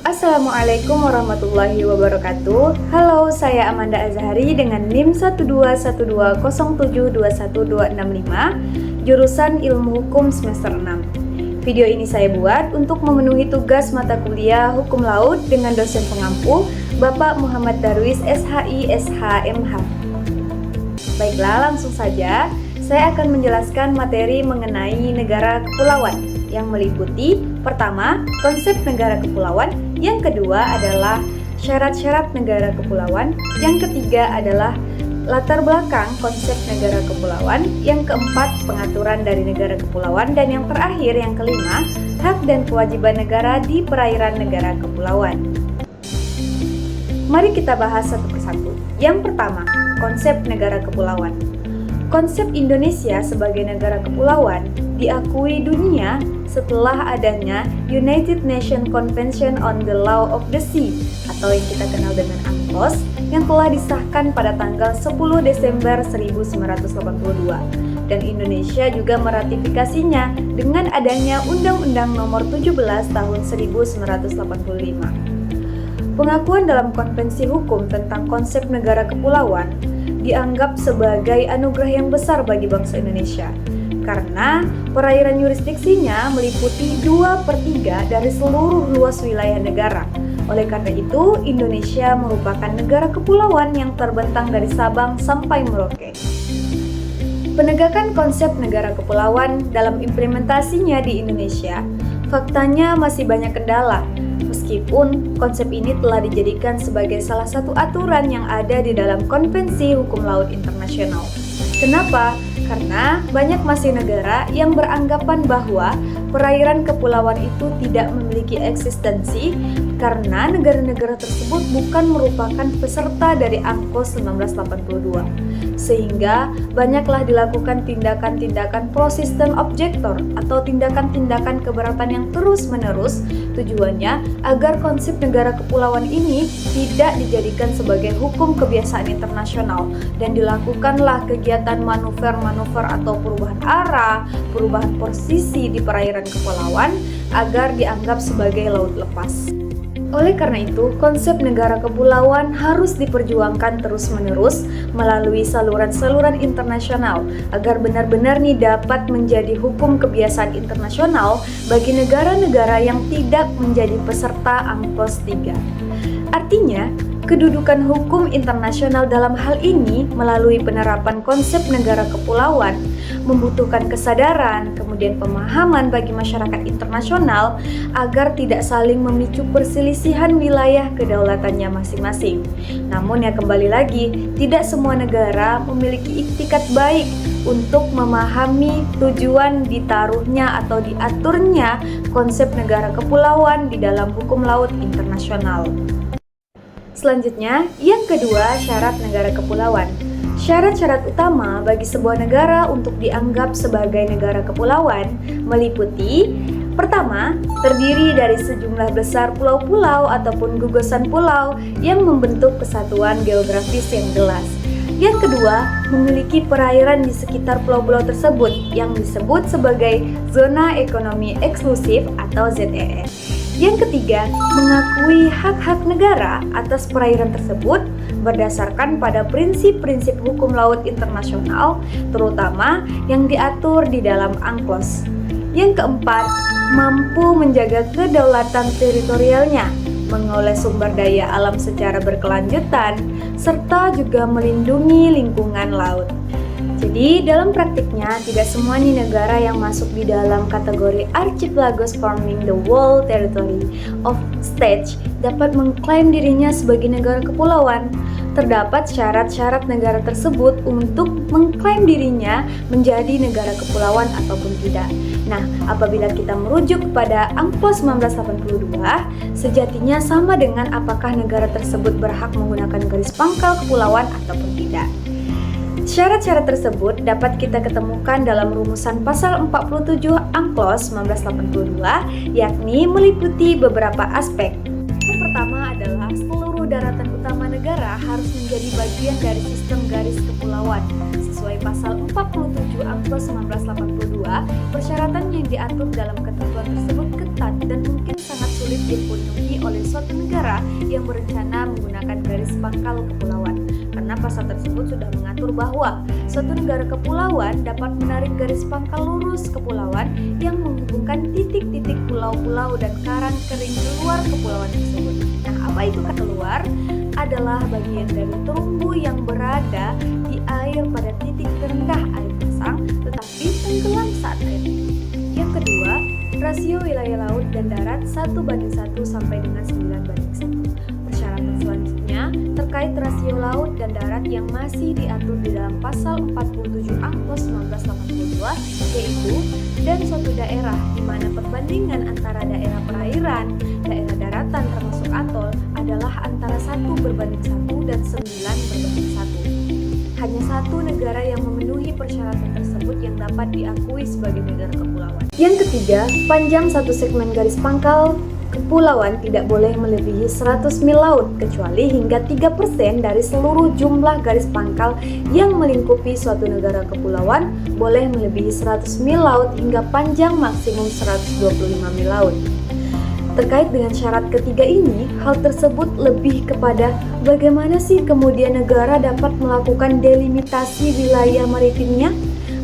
Assalamualaikum warahmatullahi wabarakatuh. Halo, saya Amanda Azhari dengan NIM 12120721265, jurusan Ilmu Hukum semester 6. Video ini saya buat untuk memenuhi tugas mata kuliah Hukum Laut dengan dosen pengampu Bapak Muhammad Darwis SHI SHMH. Baiklah, langsung saja saya akan menjelaskan materi mengenai negara kepulauan yang meliputi pertama, konsep negara kepulauan, yang kedua adalah syarat-syarat negara kepulauan, yang ketiga adalah latar belakang konsep negara kepulauan, yang keempat pengaturan dari negara kepulauan, dan yang terakhir yang kelima, hak dan kewajiban negara di perairan negara kepulauan. Mari kita bahas satu persatu. Yang pertama, konsep negara kepulauan. Konsep Indonesia sebagai negara kepulauan diakui dunia setelah adanya United Nations Convention on the Law of the Sea atau yang kita kenal dengan UNCLOS yang telah disahkan pada tanggal 10 Desember 1982 dan Indonesia juga meratifikasinya dengan adanya Undang-Undang Nomor 17 Tahun 1985. Pengakuan dalam Konvensi Hukum tentang konsep negara kepulauan dianggap sebagai anugerah yang besar bagi bangsa Indonesia karena perairan yurisdiksinya meliputi 2/3 dari seluruh luas wilayah negara. Oleh karena itu, Indonesia merupakan negara kepulauan yang terbentang dari Sabang sampai Merauke. Penegakan konsep negara kepulauan dalam implementasinya di Indonesia, faktanya masih banyak kendala. Meskipun konsep ini telah dijadikan sebagai salah satu aturan yang ada di dalam Konvensi Hukum Laut Internasional. Kenapa? Karena banyak masih negara yang beranggapan bahwa perairan kepulauan itu tidak memiliki eksistensi karena negara-negara tersebut bukan merupakan peserta dari UNCLOS 1982. Sehingga banyaklah dilakukan tindakan-tindakan pro-sistem objektor atau tindakan-tindakan keberatan yang terus-menerus tujuannya agar konsep negara kepulauan ini tidak dijadikan sebagai hukum kebiasaan internasional dan dilakukanlah kegiatan manuver-manuver atau perubahan arah, perubahan posisi di perairan kepulauan agar dianggap sebagai laut lepas. Oleh karena itu, konsep negara kepulauan harus diperjuangkan terus-menerus melalui saluran-saluran internasional agar benar-benar dapat menjadi hukum kebiasaan internasional bagi negara-negara yang tidak menjadi peserta UNCLOS 3. Artinya, kedudukan hukum internasional dalam hal ini melalui penerapan konsep negara kepulauan membutuhkan kesadaran, kemudian pemahaman bagi masyarakat internasional agar tidak saling memicu perselisihan wilayah kedaulatannya masing-masing. Namun kembali lagi, tidak semua negara memiliki iktikat baik untuk memahami tujuan ditaruhnya atau diaturnya konsep negara kepulauan di dalam hukum laut internasional. Selanjutnya, yang kedua, syarat negara kepulauan. Syarat-syarat utama bagi sebuah negara untuk dianggap sebagai negara kepulauan meliputi pertama, terdiri dari sejumlah besar pulau-pulau ataupun gugusan pulau yang membentuk kesatuan geografis yang jelas. Yang kedua, memiliki perairan di sekitar pulau-pulau tersebut yang disebut sebagai zona ekonomi eksklusif atau ZEE. Yang ketiga, mengakui hak-hak negara atas perairan tersebut berdasarkan pada prinsip-prinsip hukum laut internasional, terutama yang diatur di dalam UNCLOS. Yang keempat, mampu menjaga kedaulatan teritorialnya, mengolah sumber daya alam secara berkelanjutan, serta juga melindungi lingkungan laut. Jadi, dalam praktiknya, tidak semua negara yang masuk di dalam kategori archipelagos forming the whole territory of state dapat mengklaim dirinya sebagai negara kepulauan. Terdapat syarat-syarat negara tersebut untuk mengklaim dirinya menjadi negara kepulauan ataupun tidak. Nah, apabila kita merujuk kepada UNCLOS 1982, sejatinya sama dengan apakah negara tersebut berhak menggunakan garis pangkal kepulauan ataupun tidak. Syarat-syarat tersebut dapat kita ketemukan dalam rumusan pasal 47 UNCLOS 1982, yakni meliputi beberapa aspek. Yang pertama adalah seluruh daratan utama negara harus menjadi bagian dari sistem garis kepulauan. Sesuai pasal 47 UNCLOS 1982, persyaratan yang diatur dalam ketentuan tersebut ketat dan mungkin sangat sulit sulit dipenuhi oleh suatu negara yang berencana menggunakan garis pangkal kepulauan. Karena pasal tersebut sudah mengatur bahwa suatu negara kepulauan dapat menarik garis pangkal lurus kepulauan yang menghubungkan titik-titik pulau-pulau dan karang kering keluar kepulauan tersebut. Nah, apa itu keluar? Adalah bagian dari terumbu yang berada di air pada titik terendah air pasang tetapi tenggelam saat air tinggi. Yang kedua, rasio wilayah laut dan darat 1:1 sampai dengan 9:1. Persyaratan selanjutnya terkait rasio laut dan darat yang masih diatur di dalam pasal 47 Angkos 1982, yaitu dan suatu daerah di mana perbandingan antara daerah perairan, daerah daratan termasuk atol adalah antara 1:1 dan 9:1. Hanya satu negara yang memenuhi persyaratan tersebut yang dapat diakui sebagai negara kepulauan. Yang ketiga, panjang satu segmen garis pangkal kepulauan tidak boleh melebihi 100 mil laut kecuali hingga 3% dari seluruh jumlah garis pangkal yang melingkupi suatu negara kepulauan boleh melebihi 100 mil laut hingga panjang maksimum 125 mil laut. Terkait dengan syarat ketiga ini, hal tersebut lebih kepada bagaimana sih kemudian negara dapat melakukan delimitasi wilayah maritimnya?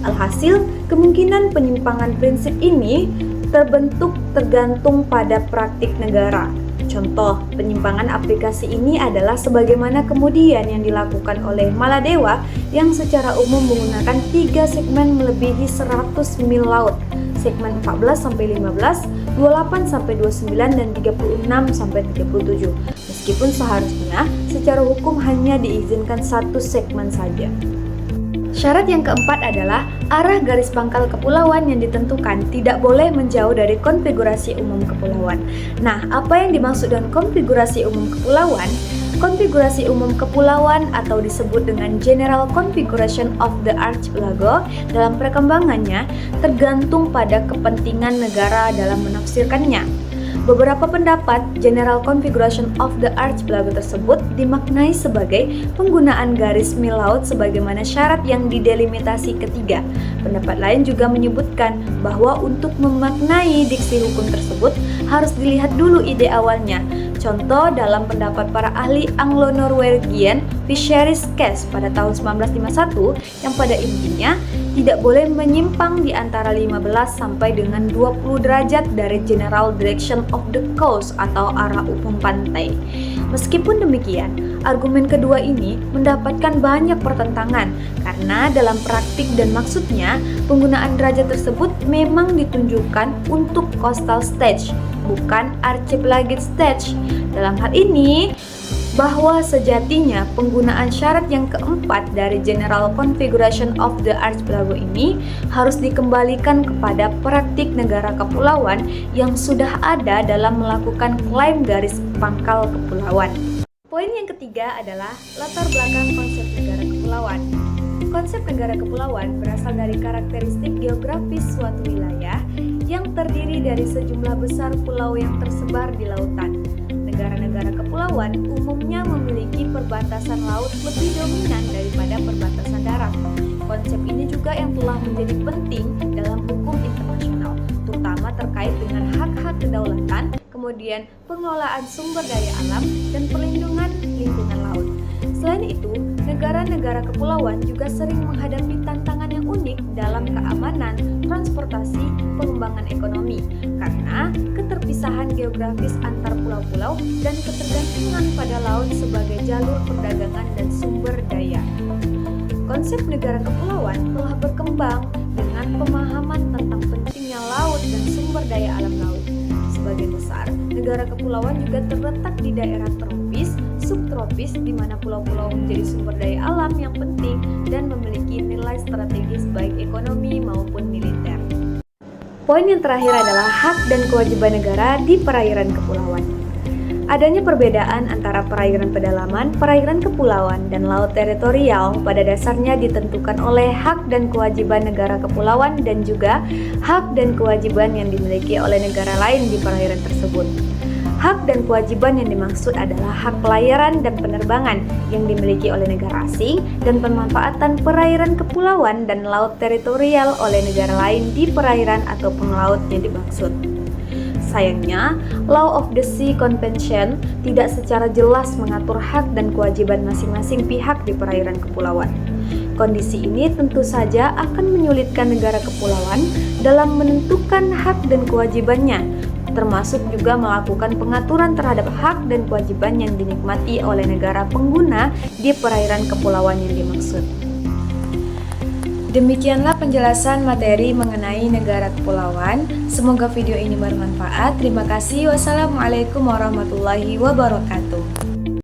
Alhasil, kemungkinan penyimpangan prinsip ini terbentuk tergantung pada praktik negara. Contoh, penyimpangan aplikasi ini adalah sebagaimana kemudian yang dilakukan oleh Maladewa yang secara umum menggunakan 3 segmen melebihi 100 mil laut. Segmen 14-15, 28-29, dan 36-37. Meskipun seharusnya secara hukum hanya diizinkan satu segmen saja. Syarat yang keempat adalah arah garis pangkal kepulauan yang ditentukan tidak boleh menjauh dari konfigurasi umum kepulauan. Nah, apa yang dimaksud dengan konfigurasi umum kepulauan? Konfigurasi umum kepulauan atau disebut dengan General Configuration of the Archipelago dalam perkembangannya tergantung pada kepentingan negara dalam menafsirkannya. Beberapa pendapat General Configuration of the Archipelago tersebut dimaknai sebagai penggunaan garis mil laut sebagaimana syarat yang didelimitasi ketiga. Pendapat lain juga menyebutkan bahwa untuk memaknai diksi hukum tersebut harus dilihat dulu ide awalnya. Contoh dalam pendapat para ahli Anglo-Norwegian Fisheries Case pada tahun 1951 yang pada intinya tidak boleh menyimpang di antara 15 sampai dengan 20 derajat dari General Direction of the Coast atau arah umum pantai. Meskipun demikian, argumen kedua ini mendapatkan banyak pertentangan karena dalam praktik dan maksudnya penggunaan derajat tersebut memang ditunjukkan untuk coastal stage, bukan archipelagic stage. Dalam hal ini, bahwa sejatinya penggunaan syarat yang keempat dari General Configuration of the Archipelago ini harus dikembalikan kepada praktik negara kepulauan yang sudah ada dalam melakukan klaim garis pangkal kepulauan. Poin yang ketiga adalah latar belakang konsep negara kepulauan. Konsep negara kepulauan berasal dari karakteristik geografis suatu wilayah yang terdiri dari sejumlah besar pulau yang tersebar di lautan. Negara-negara kepulauan umumnya memiliki perbatasan laut lebih dominan daripada perbatasan darat. Konsep ini juga yang telah menjadi penting dalam hukum internasional, terutama terkait dengan hak-hak kedaulatan, kemudian pengelolaan sumber daya alam, dan perlindungan lingkungan laut. Selain itu, negara-negara kepulauan juga sering menghadapi tantangan yang unik dalam keamanan, transportasi, pengembangan ekonomi, karena keterpisahan geografis antar pulau-pulau dan ketergantungan pada laut sebagai jalur perdagangan dan sumber daya. Konsep negara kepulauan telah berkembang dengan pemahaman tentang pentingnya laut dan sumber daya alam laut. Sebagian besar, negara kepulauan juga terletak di daerah tropis, subtropis, di mana pulau-pulau menjadi sumber daya alam yang penting dan memiliki nilai strategis baik ekonomi maupun militer. Poin yang terakhir adalah hak dan kewajiban negara di perairan kepulauan. Adanya perbedaan antara perairan pedalaman, perairan kepulauan, dan laut teritorial pada dasarnya ditentukan oleh hak dan kewajiban negara kepulauan dan juga hak dan kewajiban yang dimiliki oleh negara lain di perairan tersebut. Hak dan kewajiban yang dimaksud adalah hak pelayaran dan penerbangan yang dimiliki oleh negara asing dan pemanfaatan perairan kepulauan dan laut teritorial oleh negara lain di perairan atau penlaut yang dimaksud. Sayangnya, Law of the Sea Convention tidak secara jelas mengatur hak dan kewajiban masing-masing pihak di perairan kepulauan. Kondisi ini tentu saja akan menyulitkan negara kepulauan dalam menentukan hak dan kewajibannya, termasuk juga melakukan pengaturan terhadap hak dan kewajiban yang dinikmati oleh negara pengguna di perairan kepulauan yang dimaksud. Demikianlah penjelasan materi mengenai negara kepulauan. Semoga video ini bermanfaat. Terima kasih. Wassalamualaikum warahmatullahi wabarakatuh.